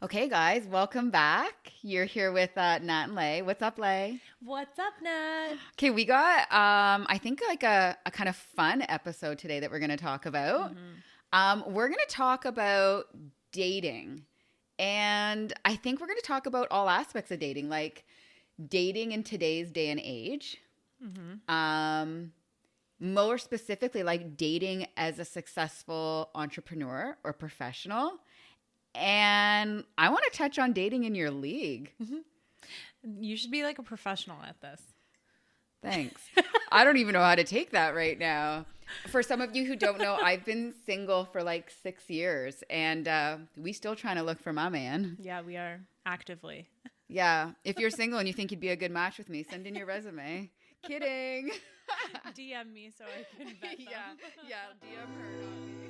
Okay, guys, welcome back. You're here with Nat and Lay. What's up, Lay? What's up, Nat? Okay, we got, I think, like a kind of fun episode today that we're going to talk about. We're going to talk about dating. And I think we're going to talk about all aspects of dating, like dating in today's day and age. More specifically, like dating as a successful entrepreneur or professional. And I want to touch on dating in your league. You should be like a professional at this. Thanks. I don't even know how to take that right now. For some of you who don't know, I've been single for like 6 years and we still trying to look for my man. Yeah, we are actively. Yeah. If you're single and you think you'd be a good match with me, send in your resume. Kidding. DM me so I can vet them. Yeah, DM her, not me.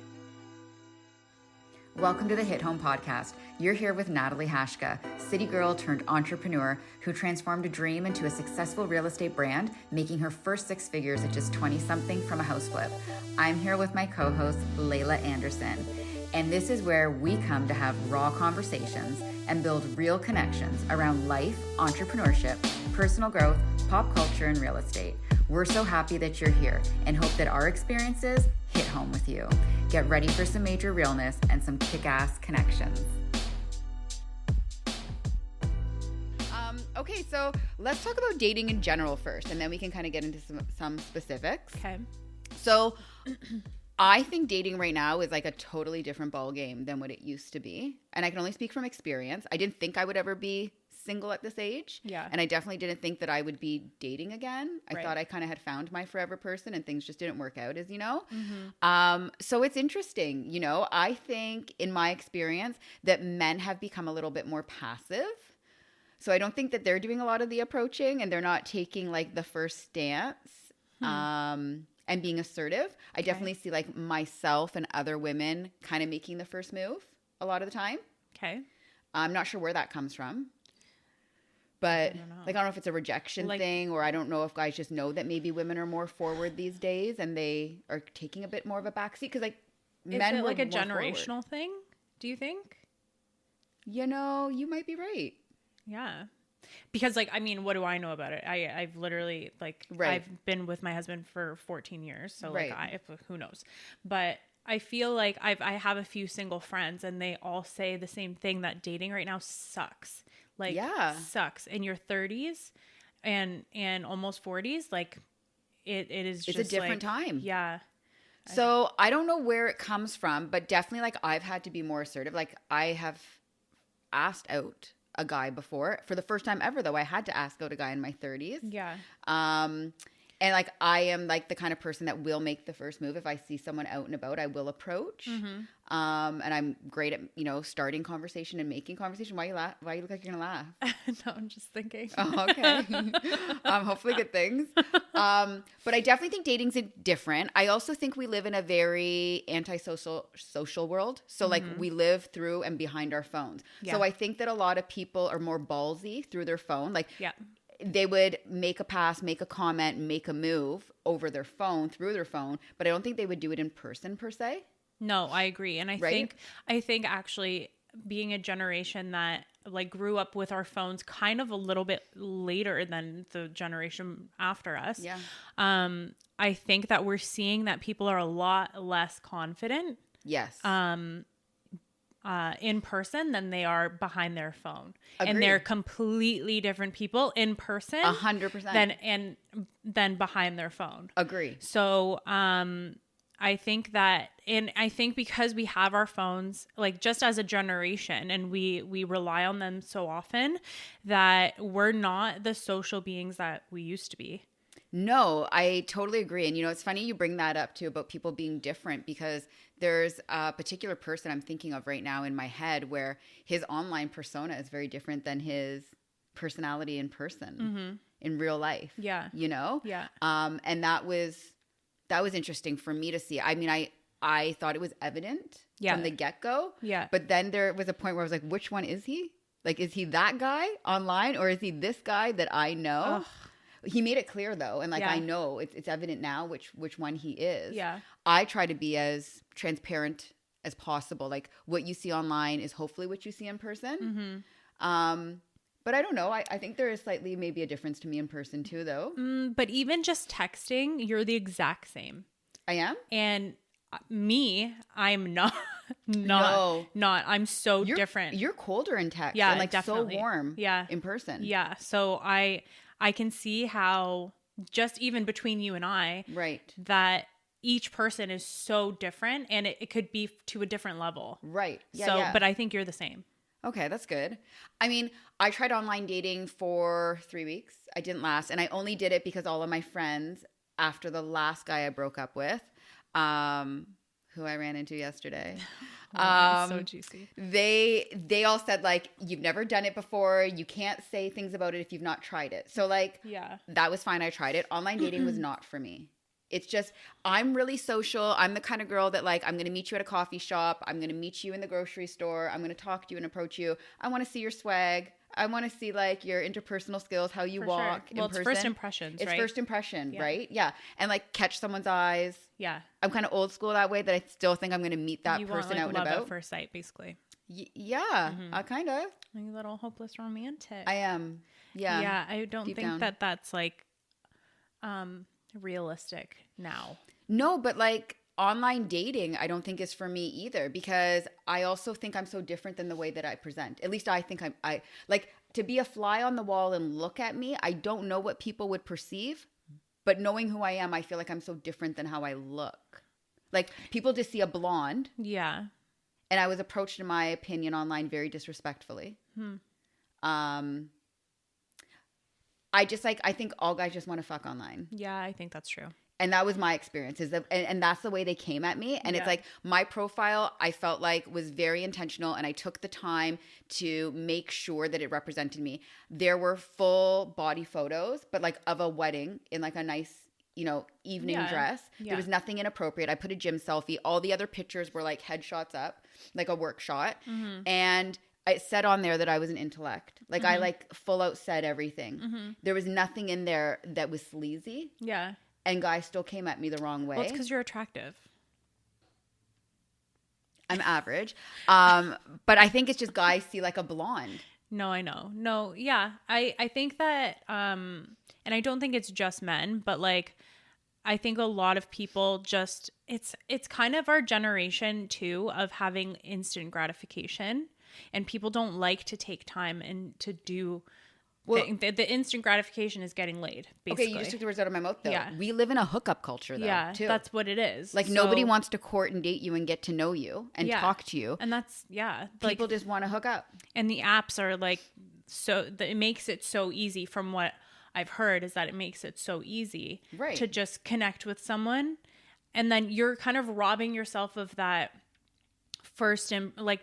Welcome to the Hit Home Podcast. You're here with Natalie Hashka, city girl turned entrepreneur who transformed a dream into a successful real estate brand, making her first 6 figures at just 20-something from a house flip. I'm here with my co-host, Layla Anderson. And this is where we come to have raw conversations and build real connections around life, entrepreneurship, personal growth, pop culture, and real estate. We're so happy that you're here and hope that our experiences hit home with you. Get ready for some major realness and some kick-ass connections. Okay, so let's talk about dating in general first, and then we can kind of get into some specifics. Okay. So I think dating right now is like a totally different ball game than what it used to be. And I can only speak from experience. I didn't think I would ever be single at this age. Yeah. And I definitely didn't think that I would be dating again. I thought I kind of had found my forever person and things just didn't work out, as you know. So it's interesting. You know, I think in my experience that men have become a little bit more passive. So I don't think that they're doing a lot of the approaching and they're not taking like the first stance and being assertive. I definitely see like myself and other women kind of making the first move a lot of the time. Okay. I'm not sure where that comes from. But I don't know if it's a rejection thing, or I don't know if guys just know that maybe women are more forward these days and they are taking a bit more of a backseat. Because like men Is it like a forward. generational thing? Do you think? You know, you might be right. Yeah. Because like, I mean, what do I know about it? I've literally like, I've been with my husband for 14 years. So like who knows? But I feel like I have a few single friends and they all say the same thing, that dating right now sucks. Like sucks in your 30s and almost 40s. Like it's just a different time. Yeah. So I don't know where it comes from, but definitely like I've had to be more assertive. Like I have asked out a guy before for the first time ever, though. I had to ask out a guy in my 30s. Yeah. And like I am like the kind of person that will make the first move. If I see someone out and about, I will approach. And I'm great at, you know, starting conversation and making conversation. Why you laugh? Why you look like you're gonna laugh? No, I'm just thinking. Oh, okay. Hopefully good things. But I definitely think dating's different. I also think we live in a very social world. So like we live through and behind our phones. Yeah. So I think that a lot of people are more ballsy through their phone. Like they would make a pass, make a comment, make a move over their phone, through their phone, but I don't think they would do it in person per se. No, I agree. And I think actually being a generation that like grew up with our phones kind of a little bit later than the generation after us. Yeah. I think that we're seeing that people are a lot less confident. Yes. In person than they are behind their phone. Agreed. And they're completely different people in person 100% than behind their phone. Agree. So I think that, and I think because we have our phones like just as a generation and we rely on them so often, that we're not the social beings that we used to be. No, I totally agree. And, you know, it's funny you bring that up too about people being different, because there's a particular person I'm thinking of right now in my head where his online persona is very different than his personality in person in real life. Yeah. You know? Yeah. And that was interesting for me to see. I mean, I thought it was evident from the get-go. Yeah. But then there was a point where I was like, which one is he? Like, is he that guy online or is he this guy that I know? Ugh. He made it clear though, and like I know it's evident now which one he is. Yeah. I try to be as transparent as possible. Like what you see online is hopefully what you see in person. But I don't know. I think there is slightly maybe a difference to me in person too, though. But even just texting, you're the exact same. I am? And me, I'm not. No. I'm so different. You're colder in text. Yeah, and like definitely. So warm. Yeah. In person. Yeah. So I can see how just even between you and I, right, that each person is so different, and it could be to a different level. Right. Yeah. So, but I think you're the same. Okay, that's good. I mean, I tried online dating for 3 weeks. I didn't last. And I only did it because all of my friends, after the last guy I broke up with, who I ran into yesterday. So juicy. They all said, like, you've never done it before. You can't say things about it if you've not tried it. So, like, that was fine. I tried it. Online dating was not for me. It's just, I'm really social. I'm the kind of girl that, like, I'm going to meet you at a coffee shop. I'm going to meet you in the grocery store. I'm going to talk to you and approach you. I want to see your swag. I want to see, like, your interpersonal skills, how you walk in person. Well, it's first impressions, right? It's first impression, right? Yeah. And, like, catch someone's eyes. Yeah. I'm kind of old school that way, that I still think I'm going to meet that person want, like, out and love about. At first sight, basically. Yeah. Kind of. Like a little hopeless romantic. I am. Yeah. Yeah. I don't think down. that that's, like, realistic now. No, but like online dating, I don't think is for me either, because I also think I'm so different than the way that I present. At least I think I like to be a fly on the wall and look at me. I don't know what people would perceive, but knowing who I am, I feel like I'm so different than how I look. Like people just see a blonde. Yeah. And I was approached, in my opinion, online very disrespectfully. I just like, I think all guys just want to fuck online. Yeah, I think that's true. And that was my experience, and that's the way they came at me. And it's like my profile, I felt like was very intentional, and I took the time to make sure that it represented me. There were full body photos, but like of a wedding in like a nice, evening dress. There was nothing inappropriate. I put a gym selfie. All the other pictures were like headshots up, like a work shot. And I said on there that I was an intellect. Like I like full out said everything. There was nothing in there that was sleazy. Yeah. And guys still came at me the wrong way. Well, it's because you're attractive. I'm average. But I think it's just guys see like a blonde. No, I know. No, yeah. I think that, and I don't think it's just men, but like, I think a lot of people just, it's kind of our generation too of having instant gratification, and people don't like to take time and to do. Well, the instant gratification is getting laid, basically. Okay, you just took the words out of my mouth, though. Yeah. We live in a hookup culture, though, too. That's what it is. Like, nobody wants to court and date you and get to know you and talk to you. And that's, People just want to hook up. And the apps are, like, it makes it so easy, from what I've heard, is that it makes it so easy to just connect with someone. And then you're kind of robbing yourself of that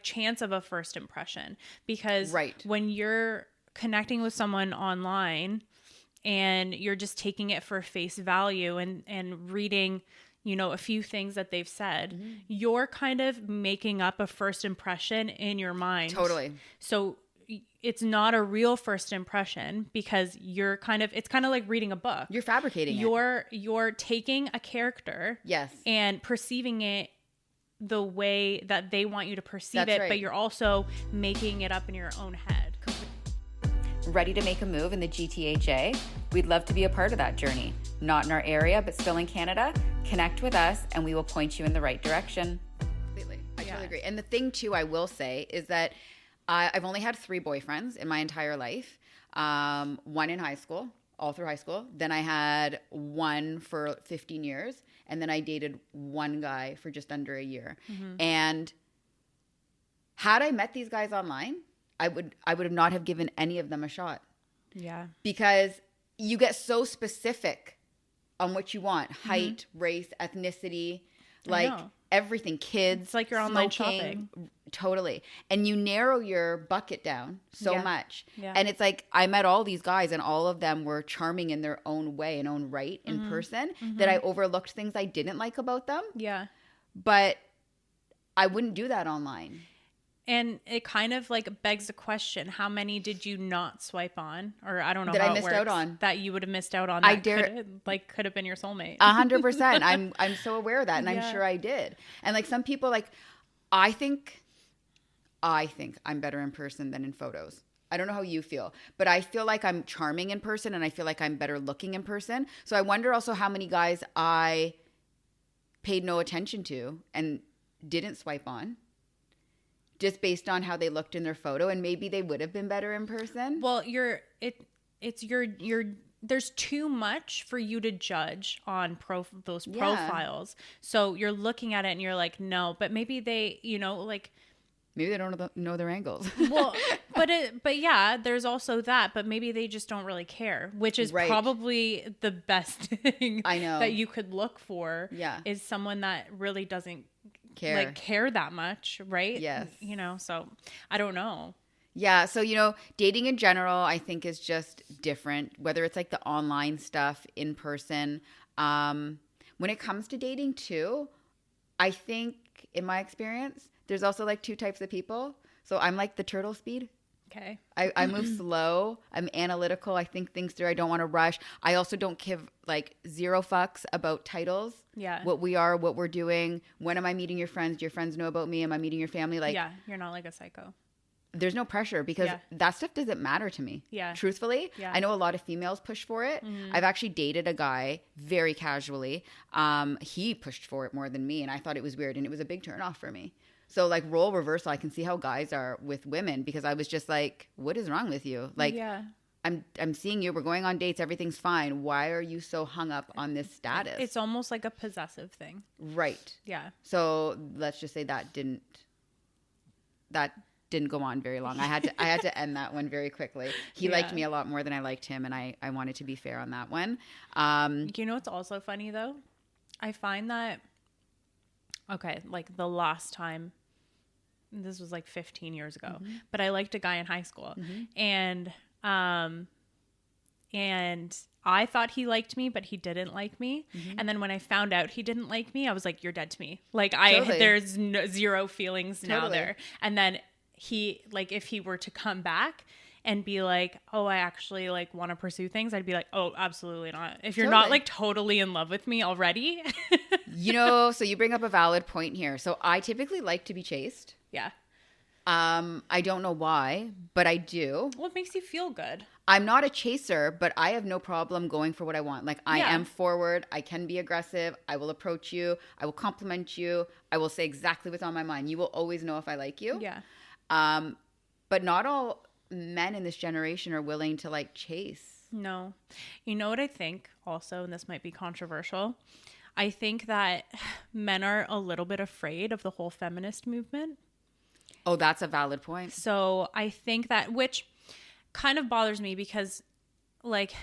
chance of a first impression. Because when you're connecting with someone online and you're just taking it for face value and reading, a few things that they've said, you're kind of making up a first impression in your mind. Totally. So it's not a real first impression, because it's kind of like reading a book. You're fabricating You're taking a character and perceiving it the way that they want you to perceive it, but you're also making it up in your own head. Ready to make a move in the GTHA? We'd love to be a part of that journey. Not in our area, but still in Canada? Connect with us and we will point you in the right direction. Completely. I totally agree. And the thing too, I will say, is that I've only had 3 boyfriends in my entire life. One in high school, all through high school. Then I had one for 15 years. And then I dated one guy for just under a year. And had I met these guys online, I would have not have given any of them a shot. Yeah. Because you get so specific on what you want. Height, race, ethnicity, like everything. Kids. It's like you're online shopping. Totally. And you narrow your bucket down so much. Yeah. And it's like, I met all these guys and all of them were charming in their own way and own right in person, that I overlooked things I didn't like about them. Yeah. But I wouldn't do that online. And it kind of like begs the question, how many did you not swipe on? Or I don't know that how I missed it works, out on. That you would have missed out on. That could have been your soulmate. 100%. I'm so aware of that. And I'm sure I did. And like some people, like I think I'm better in person than in photos. I don't know how you feel, but I feel like I'm charming in person and I feel like I'm better looking in person. So I wonder also how many guys I paid no attention to and didn't swipe on just based on how they looked in their photo, and maybe they would have been better in person. Well, there's too much for you to judge on those profiles. So you're looking at it and you're like, no, but maybe they, like, maybe they don't know their angles. Well, but yeah, there's also that, but maybe they just don't really care, which is probably the best thing I know that you could look for. Yeah. Is someone that really doesn't care that much, right? Yes. So I don't know. Yeah. So, dating in general, I think is just different, whether it's like the online stuff, in person. When it comes to dating too, I think in my experience, there's also like two types of people. So I'm like the turtle speed. Okay. I move slow. I'm analytical. I think things through. I don't want to rush. I also don't give like zero fucks about titles. Yeah. What we are, what we're doing. When am I meeting your friends? Do your friends know about me? Am I meeting your family? Like, yeah, you're not like a psycho. There's no pressure because that stuff doesn't matter to me. Yeah. Truthfully. Yeah. I know a lot of females push for it. Mm-hmm. I've actually dated a guy very casually. He pushed for it more than me, and I thought it was weird, and it was a big turnoff for me. So like role reversal, I can see how guys are with women because I was just like, what is wrong with you? Like, I'm seeing you. We're going on dates. Everything's fine. Why are you so hung up on this status? It's almost like a possessive thing. Right. Yeah. So let's just say that didn't go on very long. I had to end that one very quickly. He liked me a lot more than I liked him, and I wanted to be fair on that one. What's also funny though? I find that, okay, like the last time, this was like 15 years ago, mm-hmm. but I liked a guy in high school, mm-hmm. and I thought he liked me, but he didn't like me. Mm-hmm. And then when I found out he didn't like me, I was like, you're dead to me. Like there's zero feelings now there. And then he, like, if he were to come back and be like, oh, I actually like want to pursue things, I'd be like, oh, absolutely not. If you're not like totally in love with me already. So you bring up a valid point here. So I typically like to be chased. Yeah. I don't know why, but I do. Well, it makes you feel good. I'm not a chaser, but I have no problem going for what I want. Like, I am forward. I can be aggressive. I will approach you. I will compliment you. I will say exactly what's on my mind. You will always know if I like you. Yeah. But not all men in this generation are willing to like chase. No. You know what I think also, and this might be controversial, I think that men are a little bit afraid of the whole feminist movement. Oh, that's a valid point. So I think that, which kind of bothers me because like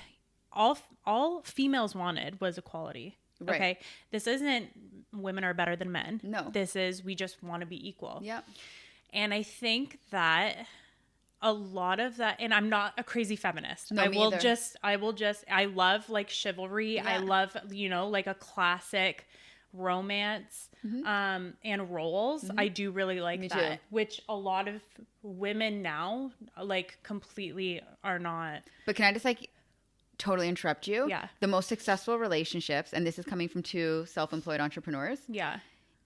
all females wanted was equality. Right. Okay. This isn't women are better than men. No. This is we just want to be equal. Yeah. And I think that a lot of that, and I'm not a crazy feminist. No, I love like chivalry. Yeah. I love, like a classic romance, mm-hmm. And roles. Mm-hmm. I do really like Me that, too. which a lot of women now like completely are not. But can I just like totally interrupt you? Yeah. The most successful relationships, and this is coming from two self-employed entrepreneurs. Yeah.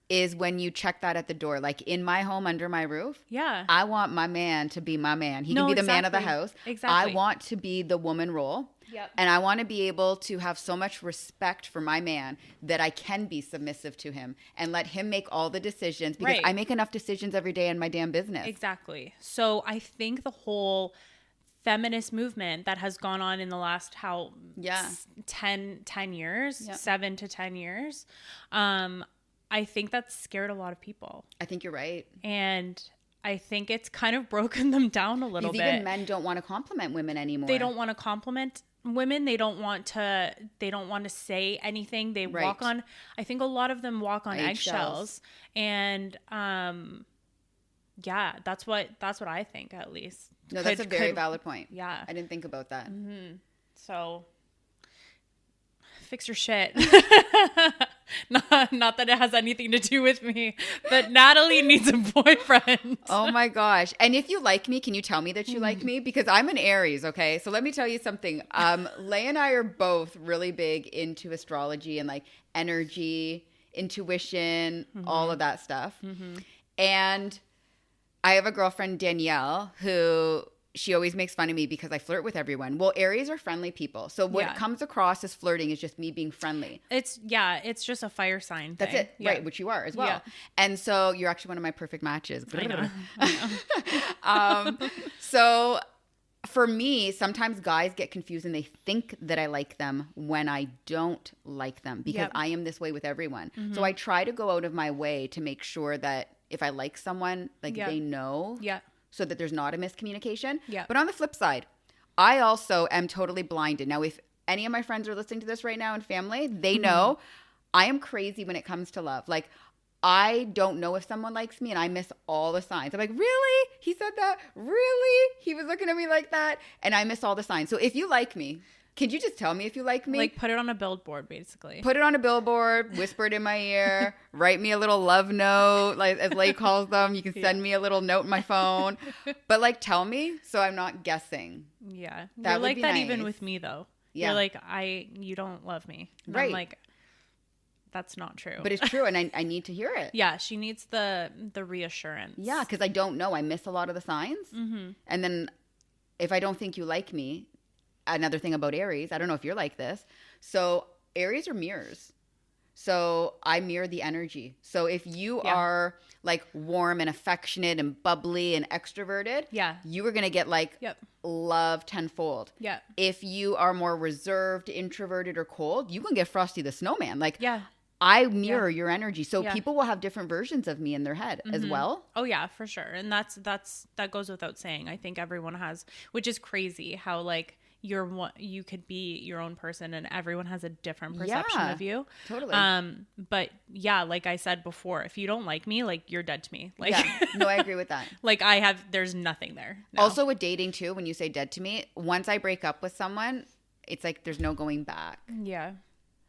Is when you check that at the door, like in my home, under my roof. Yeah. I want my man to be my man. He can be the man of the house. Exactly. I want to be the woman role. Yep. And I want to be able to have so much respect for my man that I can be submissive to him and let him make all the decisions because I make enough decisions every day in my damn business. Exactly. So I think the whole feminist movement that has gone on in the last 10 years, 7 to 10 years, I think that's scared a lot of people. I think you're right. And I think it's kind of broken them down a little bit. Even men don't want to compliment women anymore. They don't want to compliment women. They don't want to say anything. They walk on, I think a lot of them walk on eggshells. And that's what I think, at least. No, that's a very valid point. Yeah. I didn't think about that. Mm-hmm. So fix your shit. Not that it has anything to do with me, but Natalie needs a boyfriend. Oh my gosh. And if you like me, can you tell me that you like me? Because I'm an Aries, okay? So let me tell you something. Leigh and I are both really big into astrology and like energy, intuition, mm-hmm. all of that stuff. Mm-hmm. And I have a girlfriend, Danielle, who she always makes fun of me because I flirt with everyone. Well, Aries are friendly people. So what comes across as flirting is just me being friendly. It's just a fire sign thing. That's it. Yeah. Right. Which you are as well. Yeah. And so you're actually one of my perfect matches. I know. So for me, sometimes guys get confused and they think that I like them when I don't like them because I am this way with everyone. Mm-hmm. So I try to go out of my way to make sure that if I like someone, like they know. Yeah. So that there's not a miscommunication. Yeah. But on the flip side, I also am totally blinded. Now, if any of my friends are listening to this right now and family, they know I am crazy when it comes to love. Like, I don't know if someone likes me and I miss all the signs. I'm like, really? He said that? Really? He was looking at me like that? And I miss all the signs. So if you like me, could you just tell me if you like me? Like, put it on a billboard, basically. Put it on a billboard, whisper it in my ear, write me a little love note, like as Lay calls them. You can send me a little note in my phone. But, like, tell me so I'm not guessing. Yeah. You're like that nice. Even with me, though. Yeah. You're like, you don't love me. And right. I'm like, that's not true. But it's true, and I need to hear it. Yeah, she needs the reassurance. Yeah, because I don't know. I miss a lot of the signs. Mm-hmm. And then if I don't think you like me, another thing about Aries, I don't know if you're like this. So Aries are mirrors. So I mirror the energy. So if you are like warm and affectionate and bubbly and extroverted, you are going to get like love tenfold. Yeah. If you are more reserved, introverted, or cold, you can get Frosty the Snowman. Like, I mirror your energy. So people will have different versions of me in their head as well. Oh yeah, for sure. And that goes without saying. I think everyone has, which is crazy how like you could be your own person and everyone has a different perception of you. Totally. But yeah, like I said before, if you don't like me, like you're dead to me. Like no, I agree with that. Like there's nothing there. No. Also with dating too, when you say dead to me, once I break up with someone, it's like there's no going back. Yeah.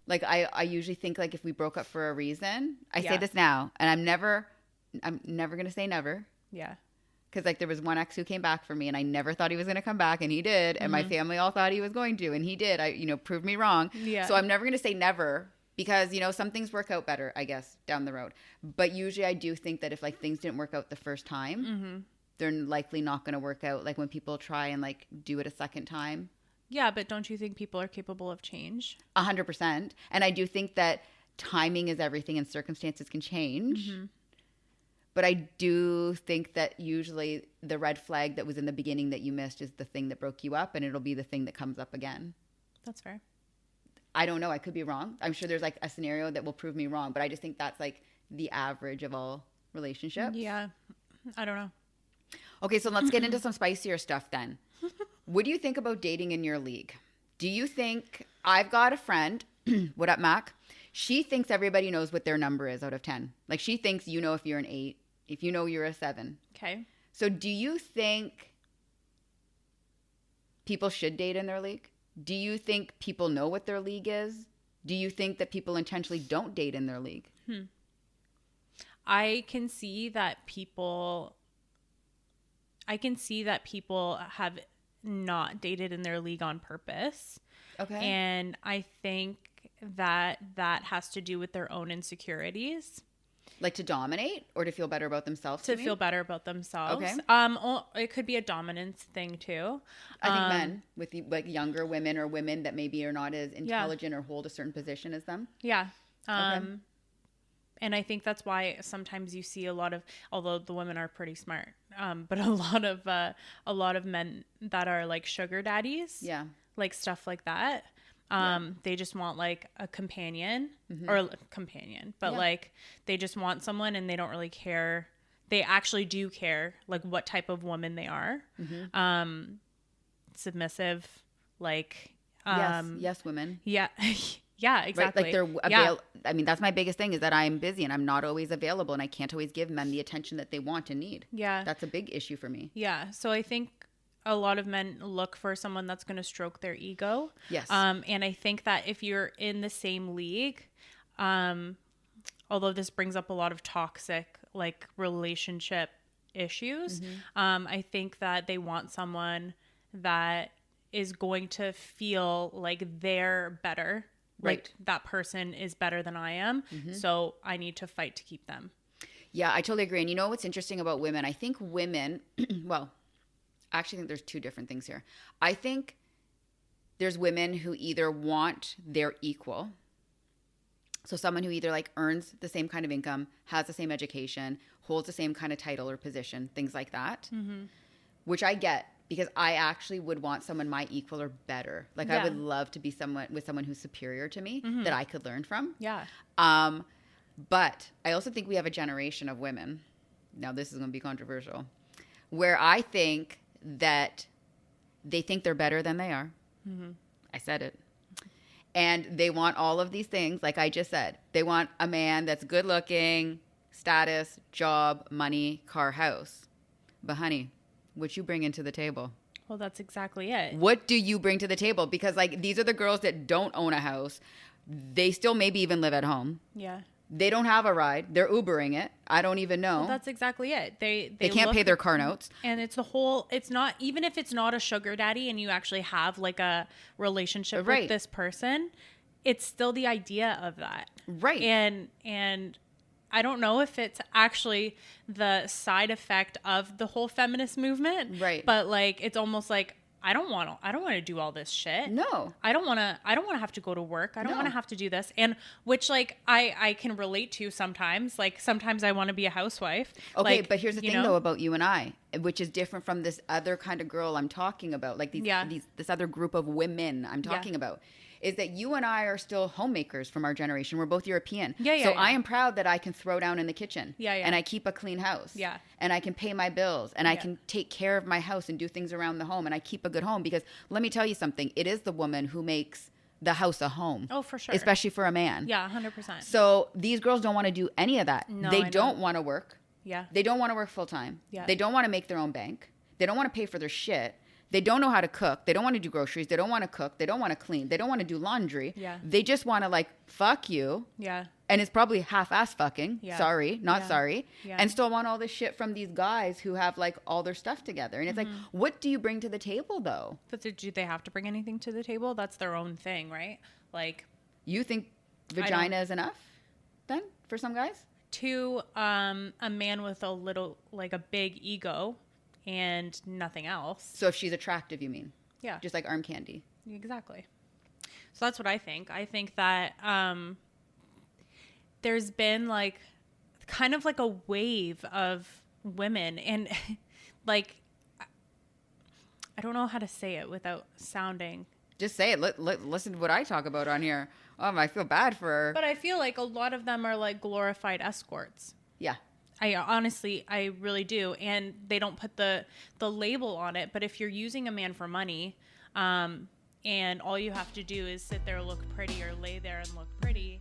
Like I usually think like if we broke up for a reason, I say this now and I'm never going to say never. Yeah. Because like there was one ex who came back for me and I never thought he was going to come back and he did. And my family all thought he was going to and he did. Proved me wrong. Yeah. So I'm never going to say never because, some things work out better, I guess, down the road. But usually I do think that if like things didn't work out the first time, they're likely not going to work out. Like when people try and like do it a second time. Yeah, but don't you think people are capable of change? 100%. And I do think that timing is everything and circumstances can change. Mm-hmm. But I do think that usually the red flag that was in the beginning that you missed is the thing that broke you up and it'll be the thing that comes up again. That's fair. I don't know. I could be wrong. I'm sure there's like a scenario that will prove me wrong, but I just think that's like the average of all relationships. Yeah. I don't know. Okay, so let's get into some spicier stuff then. What do you think about dating in your league? Do you think I've got a friend, what up, Mac? She thinks everybody knows what their number is out of 10. Like she thinks if you're an 8, if you're a 7. Okay. So do you think people should date in their league? Do you think people know what their league is? Do you think that people intentionally don't date in their league? I can see that people have not dated in their league on purpose. Okay. And I think that has to do with their own insecurities. Like to dominate or to feel better about themselves? To feel better about themselves. Okay. It could be a dominance thing too. I think men with like younger women or women that maybe are not as intelligent or hold a certain position as them. Yeah. Okay. And I think that's why sometimes you see although the women are pretty smart, but a lot of men that are like sugar daddies. Yeah. Like stuff like that. They just want like a companion but like they just want someone and they don't really care. They actually do care like what type of woman they are. Mm-hmm. Submissive, like, yes, women. Yeah. Yeah, exactly. Right? Like I mean, that's my biggest thing is that I'm busy and I'm not always available and I can't always give men the attention that they want and need. Yeah. That's a big issue for me. Yeah. So I think a lot of men look for someone that's going to stroke their ego. Yes. And I think that if you're in the same league, although this brings up a lot of toxic like relationship issues, I think that they want someone that is going to feel like they're better. Right. Like that person is better than I am. Mm-hmm. So I need to fight to keep them. Yeah, I totally agree. And you know what's interesting about women? I think women, well, I actually think there's two different things here. I think there's women who either want their equal. So someone who either like earns the same kind of income, has the same education, holds the same kind of title or position, things like that, which I get because I actually would want someone my equal or better. Like I would love to be someone who's superior to me that I could learn from. Yeah. But I also think we have a generation of women. Now this is going to be controversial, where I think that they think they're better than they are. I said it. And they want all of these things, like I just said. They want a man that's good looking, status, job, money, car, house. But honey, what you bring into the table? Well, that's exactly it. What do you bring to the table? Because like these are the girls that don't own a house. They still maybe even live at home. Yeah. They don't have a ride. They're Ubering it. I don't even know. Well, that's exactly it. They can't pay their car notes. And it's not, even if it's not a sugar daddy and you actually have like a relationship with this person, it's still the idea of that. Right. And I don't know if it's actually the side effect of the whole feminist movement. Right. But like, it's almost like, I don't want to do all this shit. No. I don't want to have to go to work. I don't want to have to do this. And which like I can relate to sometimes. Like sometimes I want to be a housewife. Okay, like, but here's the thing though about you and I, which is different from this other kind of girl I'm talking about. Like this other group of women I'm talking about. Is that you and I are still homemakers from our generation. We're both European. So I am proud that I can throw down in the kitchen. And I keep a clean house. And I can pay my bills. And I can take care of my house and do things around the home. And I keep a good home. Because let me tell you something. It is the woman who makes the house a home. Oh, for sure. Especially for a man. Yeah, 100%. So these girls don't want to do any of that. No, they don't want to work. Yeah. They don't want to work full time. Yeah. They don't want to make their own bank. They don't want to pay for their shit. They don't know how to cook. They don't want to do groceries. They don't want to cook. They don't want to clean. They don't want to do laundry. Yeah. They just want to like fuck you. Yeah. And it's probably half-ass fucking. Yeah. Sorry, not sorry. Yeah. And still want all this shit from these guys who have like all their stuff together. And it's like, what do you bring to the table though? But do they have to bring anything to the table? That's their own thing, right? Like, you think vagina is enough then for some guys? To a man with a big ego and nothing else. So if she's attractive, you mean? Yeah. Just like arm candy. Exactly. So that's what I think. I think that there's been like kind of like a wave of women and like I don't know how to say it without sounding. Just say it. Listen to what I talk about on here. I feel bad for her. But I feel like a lot of them are like glorified escorts. Yeah. I really do. And they don't put the label on it. But if you're using a man for money, and all you have to do is sit there, look pretty, or lay there and look pretty.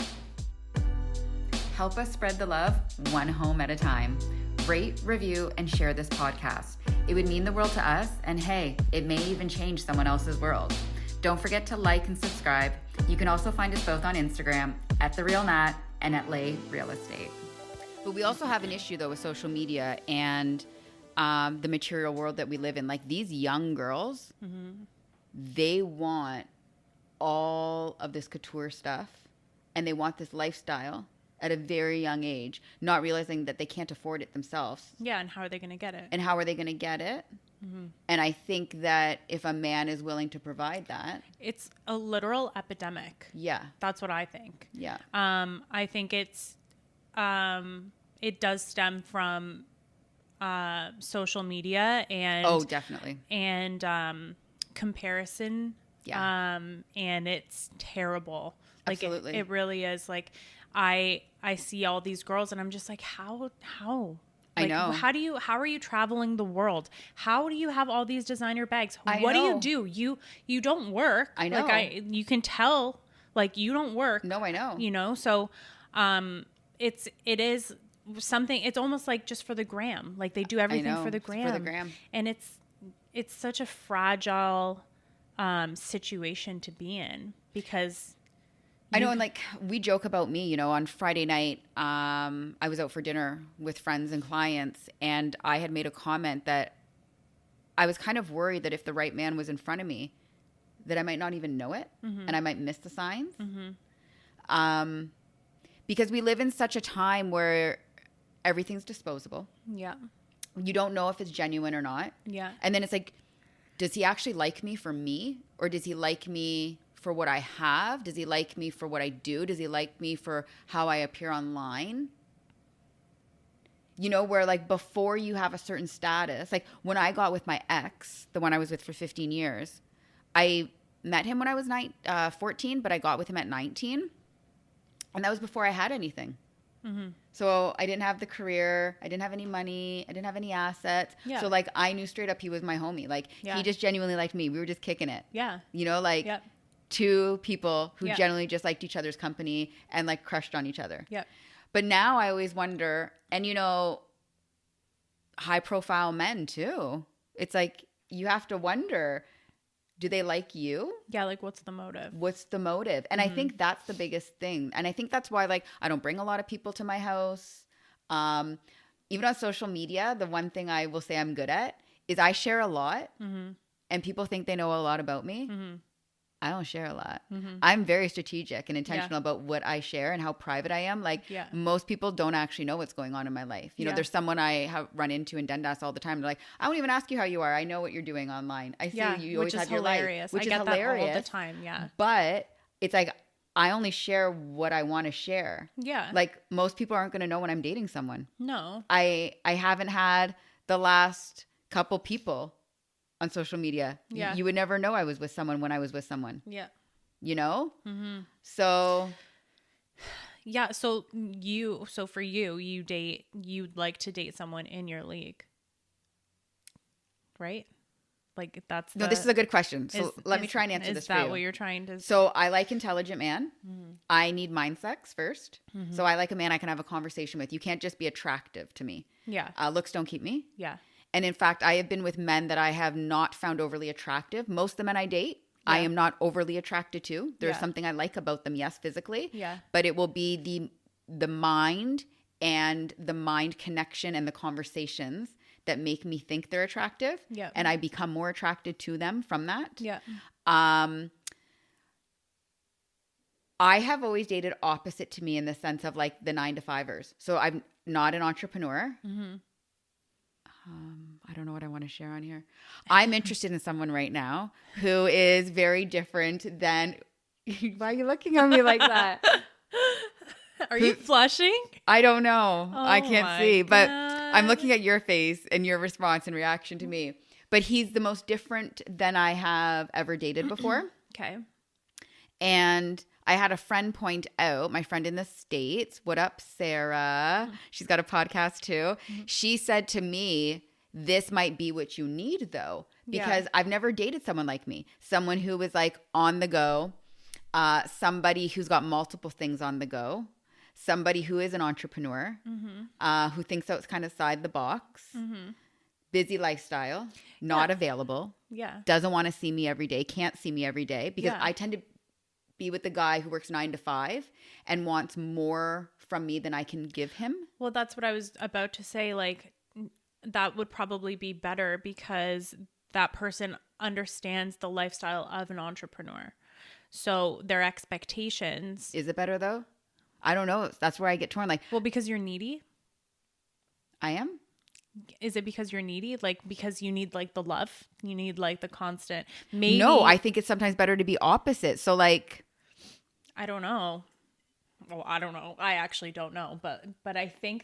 Help us spread the love one home at a time. Rate, review, and share this podcast. It would mean the world to us. And hey, it may even change someone else's world. Don't forget to like and subscribe. You can also find us both on Instagram at The Real Nat and at Lay Real Estate. But we also have an issue, though, with social media and the material world that we live in. Like, these young girls, they want all of this couture stuff, and they want this lifestyle at a very young age, not realizing that they can't afford it themselves. Yeah, and how are they going to get it? And I think that if a man is willing to provide that. It's a literal epidemic. Yeah. That's what I think. Yeah. I think it does stem from social media and oh, definitely, and comparison. Yeah. And it's terrible. Like absolutely, it really is. Like I see all these girls and I'm just like, how? Like, I know. How are you traveling the world? How do you have all these designer bags? What know. do? You don't work. I know. Like you can tell, like you don't work. No, I know. You know, so it is something. It's almost like just for the gram. Like they do everything for the gram. For the gram. And it's such a fragile situation to be in because. I know, and like we joke about me, you know, on Friday night, I was out for dinner with friends and clients, and I had made a comment that I was kind of worried that if the right man was in front of me, that I might not even know it, and I might miss the signs. Because we live in such a time where everything's disposable. Yeah. You don't know if it's genuine or not. Yeah. And then it's like, does he actually like me for me? Or does he like me for what I have? Does he like me for what I do? Does he like me for how I appear online? You know, where like before you have a certain status, like when I got with my ex, the one I was with for 15 years, I met him when I was 14, but I got with him at 19. And that was before I had anything. Mm-hmm. So I didn't have the career. I didn't have any money. I didn't have any assets. Yeah. So like I knew straight up he was my homie. Like he just genuinely liked me. We were just kicking it. Yeah. You know, like two people who genuinely just liked each other's company and like crushed on each other. Yeah. But now I always wonder, and you know, high profile men too. It's like you have to wonder, do they like you? Yeah, like what's the motive? What's the motive? And I think that's the biggest thing. And I think that's why like I don't bring a lot of people to my house. Even on social media, the one thing I will say I'm good at is I share a lot. Mm-hmm. And people think they know a lot about me. Mm-hmm. I don't share a lot. Mm-hmm. I'm very strategic and intentional about what I share and how private I am. Like most people don't actually know what's going on in my life. You know, there's someone I have run into in Dundas all the time. They're like, I won't even ask you how you are. I know what you're doing online. I see you always have your life, which is hilarious. That all the time. Yeah. But it's like, I only share what I want to share. Yeah. Like most people aren't going to know when I'm dating someone. No. I haven't had the last couple people on social media. Yeah. You would never know I was with someone when I was with someone. Yeah. You know? Mm-hmm. So. Yeah. So for you, you'd like to date someone in your league. Right? Like that's. No, this is a good question. So let me try and answer this for you. Is that what you're trying to say? So I like intelligent man. Mm-hmm. I need mind sex first. Mm-hmm. So I like a man I can have a conversation with. You can't just be attractive to me. Yeah. Looks don't keep me. Yeah. And in fact, I have been with men that I have not found overly attractive. Most of the men I date, I am not overly attracted to. There's something I like about them, yes, physically. Yeah. But it will be the mind and the mind connection and the conversations that make me think they're attractive. Yeah. And I become more attracted to them from that. Yeah. I have always dated opposite to me in the sense of like the 9-to-5ers. So I'm not an entrepreneur. Mm-hmm. I don't know what I want to share on here. I'm interested in someone right now who is very different than. Why are you looking at me like that? Are you flushing? I don't know. Oh, I can't see, but I'm looking at your face and your response and reaction to me. But he's the most different than I have ever dated before. Okay. And I had a friend point out, my friend in the States, what up, Sarah? Mm-hmm. She's got a podcast too. Mm-hmm. She said to me, this might be what you need though, because I've never dated someone like me. Someone who was like on the go, somebody who's got multiple things on the go, somebody who is an entrepreneur, who thinks outside the box, busy lifestyle, not available, doesn't want to see me every day, can't see me every day, because I tend to be with the guy who works 9 to 5 and wants more from me than I can give him. Well, that's what I was about to say. Like, that would probably be better because that person understands the lifestyle of an entrepreneur. So their expectations. Is it better though? I don't know. That's where I get torn. Like, well, because you're needy. I am. Is it because you're needy? Like, because you need like the love, you need like the constant. Maybe. No, I think it's sometimes better to be opposite. So like, I don't know. Well, I don't know. I actually don't know. But I think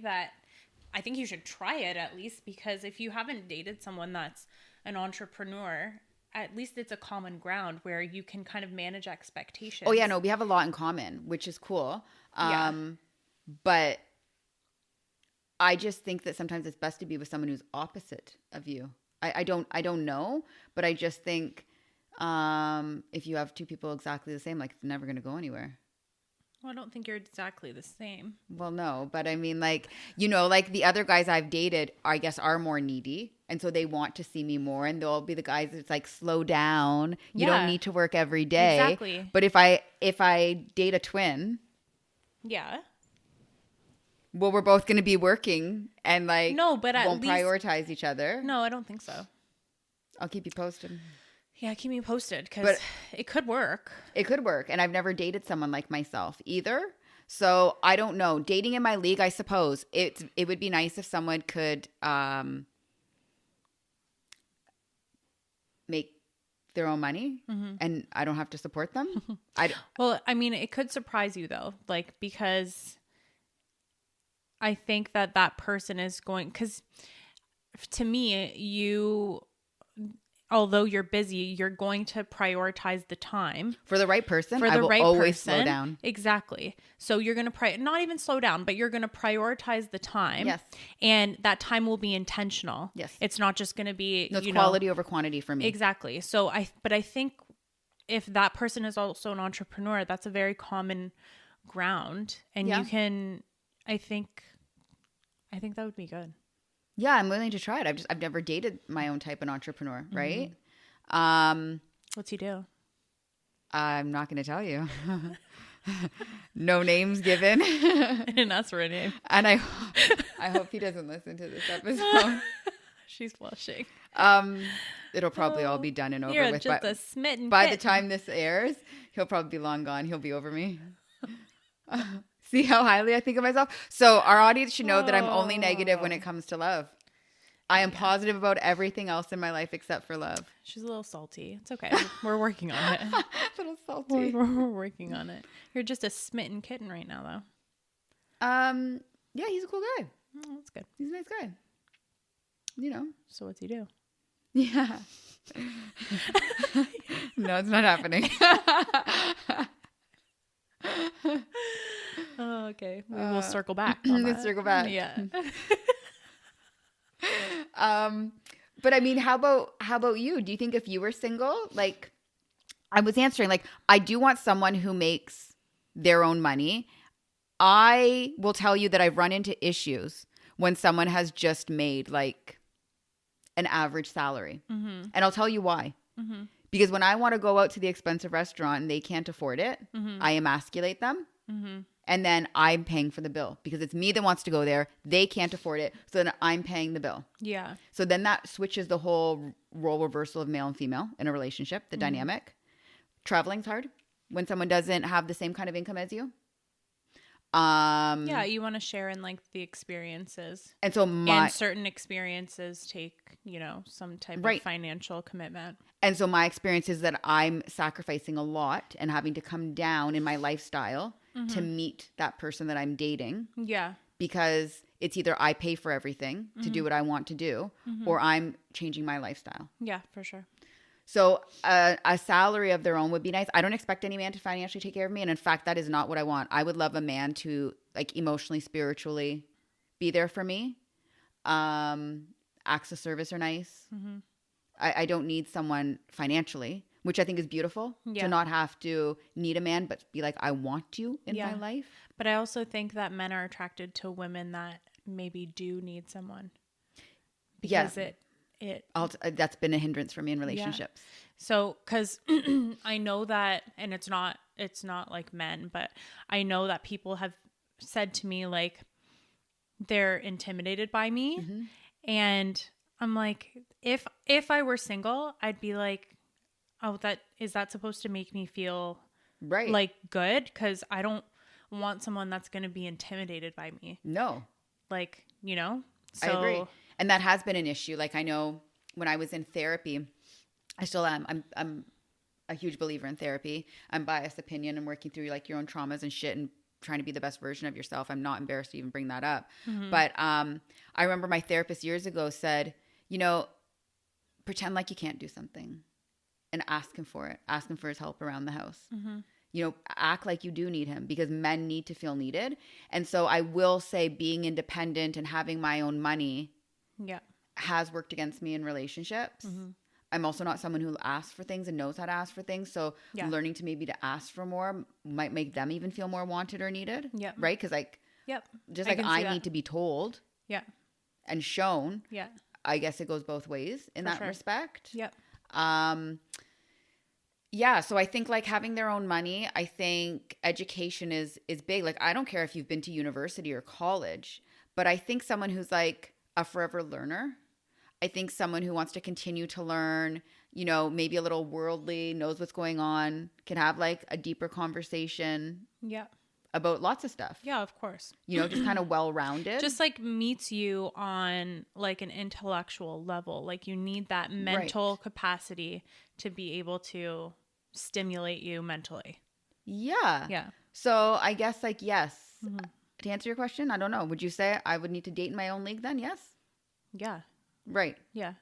you should try it at least, because if you haven't dated someone that's an entrepreneur, at least it's a common ground where you can kind of manage expectations. Oh yeah, no, we have a lot in common, which is cool. But I just think that sometimes it's best to be with someone who's opposite of you. I don't know, but I just think if you have two people exactly the same, like it's never going to go anywhere. Well, I don't think you're exactly the same. Well, no, but I mean, like, you know, like the other guys I've dated, I guess, are more needy. And so they want to see me more. And they'll be the guys that's like, slow down. You don't need to work every day. Exactly. But if I date a twin. Yeah. Well, we're both going to be working and like won't prioritize each other. No, I don't think so. I'll keep you posted. Yeah, keep me posted because it could work. It could work. And I've never dated someone like myself either. So I don't know. Dating in my league, I suppose it would be nice if someone could make their own money and I don't have to support them. Well, I mean, it could surprise you though, like, because I think that person is going, because to me, although you're busy, you're going to prioritize the time for the right person. I will always slow down. Exactly. So you're going to not even slow down, but you're going to prioritize the time. Yes. And that time will be intentional. Yes. It's not just going to be, no, it's quality over quantity for me. Exactly. So I think if that person is also an entrepreneur, that's a very common ground, and you can, I think that would be good. Yeah, I'm willing to try it. I've never dated my own type of entrepreneur, right? What's he do? I'm not going to tell you. No names given. I didn't ask for a name. And I hope he doesn't listen to this episode. She's blushing. It'll probably all be done and over You're with. Just a smitten by kitten. the time this airs, he'll probably be long gone. He'll be over me. See how highly I think of myself? So our audience should know that I'm only negative when it comes to love. I am positive about everything else in my life except for love. She's a little salty. It's okay. We're working on it. A little salty. We're working on it. You're just a smitten kitten right now, though. Yeah, he's a cool guy. Oh, that's good. He's a nice guy. You know. So what's he do? Yeah. No, it's not happening. Oh, okay. We'll circle back. Let's circle back. Yeah. But I mean, how about you? Do you think if you were single, like I was answering, like I do want someone who makes their own money. I will tell you that I've run into issues when someone has just made like an average salary. And I'll tell you why. Because when I want to go out to the expensive restaurant and they can't afford it, I emasculate them. And then I'm paying for the bill because it's me that wants to go there. They can't afford it. So then I'm paying the bill. Yeah. So then that switches the whole role reversal of male and female in a relationship, the dynamic. Traveling's hard when someone doesn't have the same kind of income as you. Yeah, you want to share in like the experiences. And so and certain experiences take, some type of financial commitment. And so my experience is that I'm sacrificing a lot and having to come down in my lifestyle to meet that person that I'm dating. Yeah. Because it's either I pay for everything to do what I want to do or I'm changing my lifestyle. Yeah, for sure. So a salary of their own would be nice. I don't expect any man to financially take care of me. And in fact, that is not what I want. I would love a man to like emotionally, spiritually be there for me. Acts of service are nice. I don't need someone financially, which I think is beautiful to not have to need a man, but be like, I want you in my life. But I also think that men are attracted to women that maybe do need someone. Because that's been a hindrance for me in relationships. Yeah. So, cause I know that, and it's not like men, but I know that people have said to me, like, they're intimidated by me. And I'm like, if I were single, I'd be like, oh, is that supposed to make me feel like good? Cause I don't want someone that's going to be intimidated by me. No. Like, So I agree. And that has been an issue. Like I know when I was in therapy, I still am. I'm a huge believer in therapy. I'm biased opinion and working through like your own traumas and shit and trying to be the best version of yourself. I'm not embarrassed to even bring that up. But I remember my therapist years ago said, pretend like you can't do something and ask him for it. Ask him for his help around the house. Act like you do need him because men need to feel needed. And so I will say being independent and having my own money has worked against me in relationships. I'm also not someone who asks for things and knows how to ask for things. So learning to maybe to ask for more might make them even feel more wanted or needed. Right? Because just like I need to be told and shown. I guess it goes both ways in that respect. So I think like having their own money, I think education is big. Like I don't care if you've been to university or college, but I think someone who's like a forever learner, I think someone who wants to continue to learn, maybe a little worldly, knows what's going on, can have like a deeper conversation about lots of stuff. Yeah, of course. You know, just kind of well-rounded. Just like meets you on like an intellectual level. Like you need that mental capacity to be able to stimulate you mentally. Yeah. Yeah. So I guess like, yes. To answer your question, I don't know. Would you say I would need to date in my own league then? Yes. Yeah. Right. Yeah.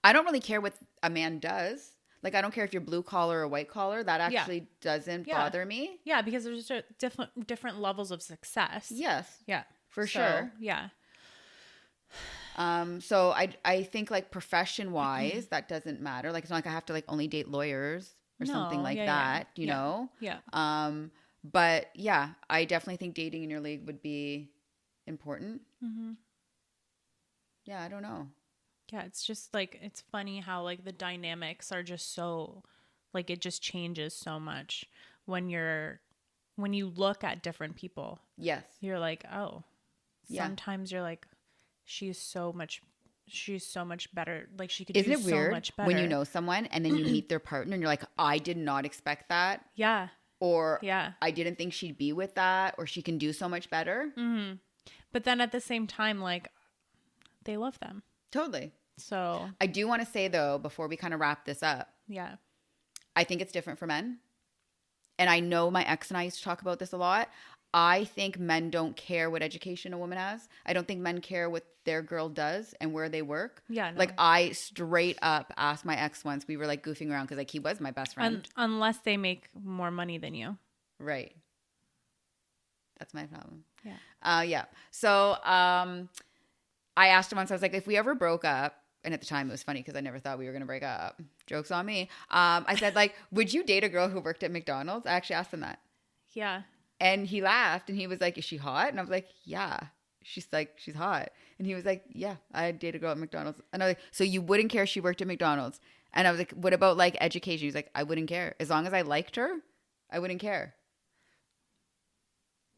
I don't really care what a man does. Like, I don't care if you're blue collar or white collar. That actually doesn't bother me. Yeah, because there's just different levels of success. Yes. Yeah. For sure. Yeah. So I think like profession wise, that doesn't matter. Like, it's not like I have to like only date lawyers or something like that, you know? Yeah. But yeah, I definitely think dating in your league would be important. Yeah, I don't know. Yeah, it's just like, it's funny how like the dynamics are just so, like it just changes so much when you look at different people. Yes. You're like, oh, sometimes you're like, she's so much better. Like she could Isn't do it weird so much better. when you know someone and then you meet their partner and you're like, I did not expect that. Yeah. Or I didn't think she'd be with that, or she can do so much better. But then at the same time, like they love them. Totally. So I do want to say though, before we kind of wrap this up, I think it's different for men. And I know my ex and I used to talk about this a lot. I think men don't care what education a woman has. I don't think men care what their girl does and where they work. Yeah, no. Like I straight up asked my ex once, we were like goofing around because like he was my best friend. Unless they make more money than you. Right. That's my problem. Yeah. Yeah. So I asked him once, I was like, if we ever broke up, and at the time it was funny because I never thought we were going to break up. Joke's on me. I said like, would you date a girl who worked at McDonald's? I actually asked him that. Yeah. And he laughed and he was like, is she hot? And I was like, yeah. She's like, she's hot. And he was like, yeah, I'd date a girl at McDonald's. And I was like, so you wouldn't care if she worked at McDonald's? And I was like, what about like education? He's like, I wouldn't care. As long as I liked her, I wouldn't care.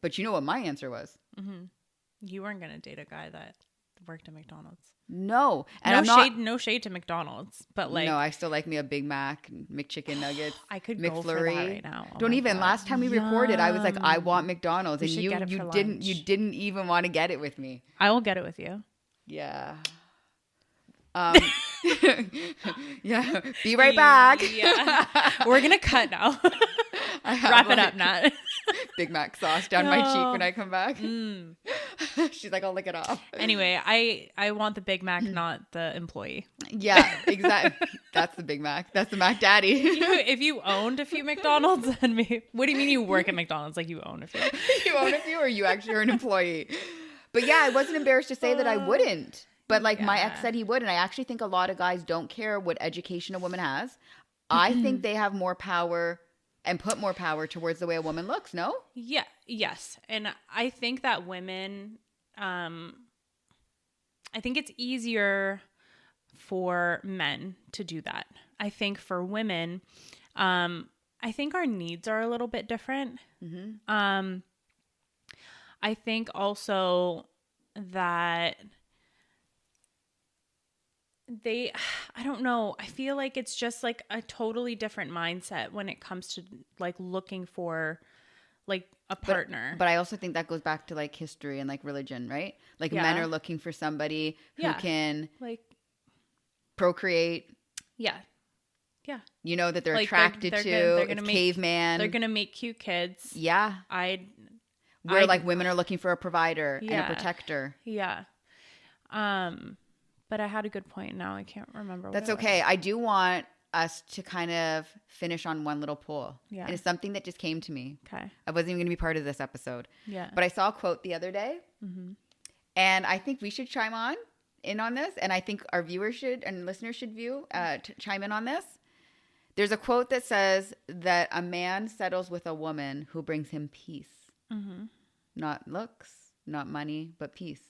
But you know what my answer was? You weren't going to date a guy that worked at McDonald's. No. And no shade to McDonald's, but like, no, I still like me a Big Mac, McChicken nuggets. I could McFlurry. go for that right now. Don't even. God. Last time we recorded, I was like, I want McDonald's, and you didn't even want to get it with me. I will get it with you. Yeah. Yeah. Be right back. Yeah. We're gonna cut now. Wrap it up, Nat. Big Mac sauce down my cheek when I come back. She's like, I'll lick it off. Anyway, I want the Big Mac, not the employee. Yeah, exactly. That's the Big Mac. That's the Mac Daddy. If you owned a few McDonald's, then maybe. What do you mean you work at McDonald's? Like you own a few? You own a few, or you actually are an employee? But yeah, I wasn't embarrassed to say that I wouldn't. But like my ex said he would, and I actually think a lot of guys don't care what education a woman has. I think they have more power and put more power towards the way a woman looks, no? Yeah, yes. And I think that women, I think it's easier for men to do that. I think for women, I think our needs are a little bit different. I think also that I don't know. I feel like it's just like a totally different mindset when it comes to like looking for like a partner. But I also think that goes back to like history and like religion, right? Like men are looking for somebody who can like procreate. Yeah. Yeah. You know, that they're like attracted to a caveman. They're going to make cute kids. Yeah. Where like women are looking for a provider and a protector. Yeah. But I had a good point. Now I can't remember. That's okay. I do want us to kind of finish on one little poll. Yeah. And it's something that just came to me. Okay. I wasn't even going to be part of this episode. Yeah. But I saw a quote the other day. And I think we should chime in on this. And I think our viewers should and listeners should chime in on this. There's a quote that says that a man settles with a woman who brings him peace. Not looks, not money, but peace.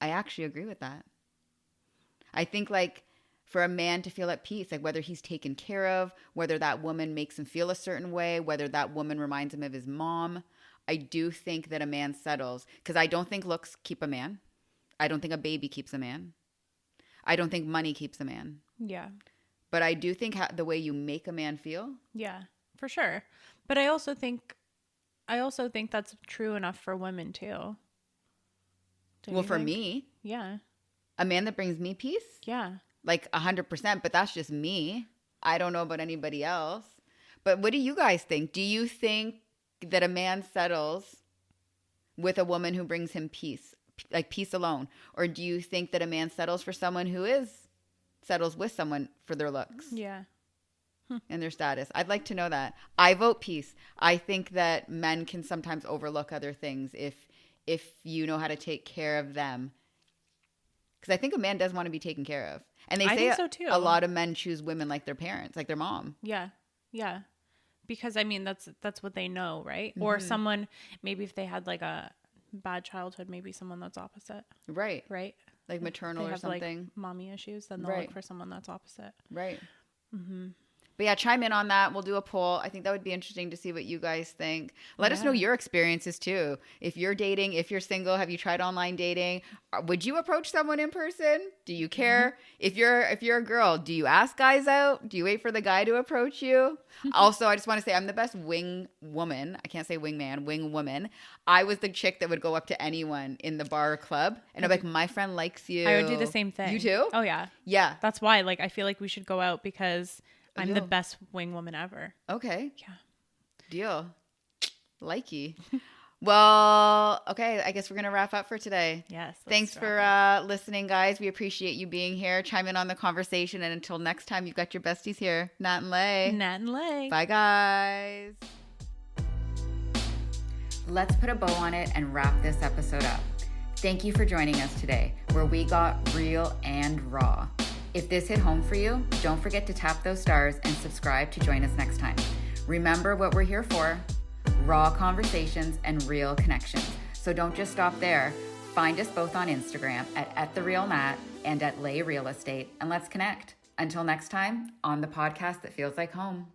I actually agree with that. I think like for a man to feel at peace, like whether he's taken care of, whether that woman makes him feel a certain way, whether that woman reminds him of his mom, I do think that a man settles, because I don't think looks keep a man. I don't think a baby keeps a man. I don't think money keeps a man. Yeah. But I do think the way you make a man feel. Yeah, for sure. But I also think I also think that's true enough for women too. Well, for me, yeah, a man that brings me peace, yeah, like 100%. But that's just me. I don't know about anybody else. But what do you guys think? Do you think that a man settles with a woman who brings him peace, like peace alone, or do you think that a man settles for someone who settles with someone for their looks? Yeah. And their status. I'd like to know that. I vote peace. I think that men can sometimes overlook other things if you know how to take care of them. Because I think a man does want to be taken care of. And they say so too. A lot of men choose women like their parents, like their mom. Yeah. Yeah. Because I mean that's what they know, right? Mm-hmm. Or someone, maybe if they had like a bad childhood, maybe someone that's opposite. Right. Right. Like maternal or something. Like mommy issues, then they'll look for someone that's opposite. Right. Mm-hmm. But yeah, chime in on that. We'll do a poll. I think that would be interesting to see what you guys think. Let us know your experiences too. If you're dating, if you're single, have you tried online dating? Would you approach someone in person? Do you care? Mm-hmm. If you're a girl, do you ask guys out? Do you wait for the guy to approach you? Also, I just want to say I'm the best wing woman. I can't say wingman, wing woman. I was the chick that would go up to anyone in the bar or club and I'm like, my friend likes you. I would do the same thing. You too? Oh yeah. Yeah. That's why I feel like we should go out because I'm the best wing woman ever. Okay. Yeah. Deal. Likey. Well, okay. I guess we're going to wrap up for today. Yes. Thanks for listening, guys. We appreciate you being here. Chime in on the conversation. And until next time, you've got your besties here. Nat and Lay. Nat and Lay. Bye, guys. Let's put a bow on it and wrap this episode up. Thank you for joining us today, where we got real and raw. If this hit home for you, don't forget to tap those stars and subscribe to join us next time. Remember what we're here for: raw conversations and real connections. So don't just stop there. Find us both on Instagram at @TheRealNat and @LayRealEstate, and let's connect. Until next time, on the podcast that feels like home.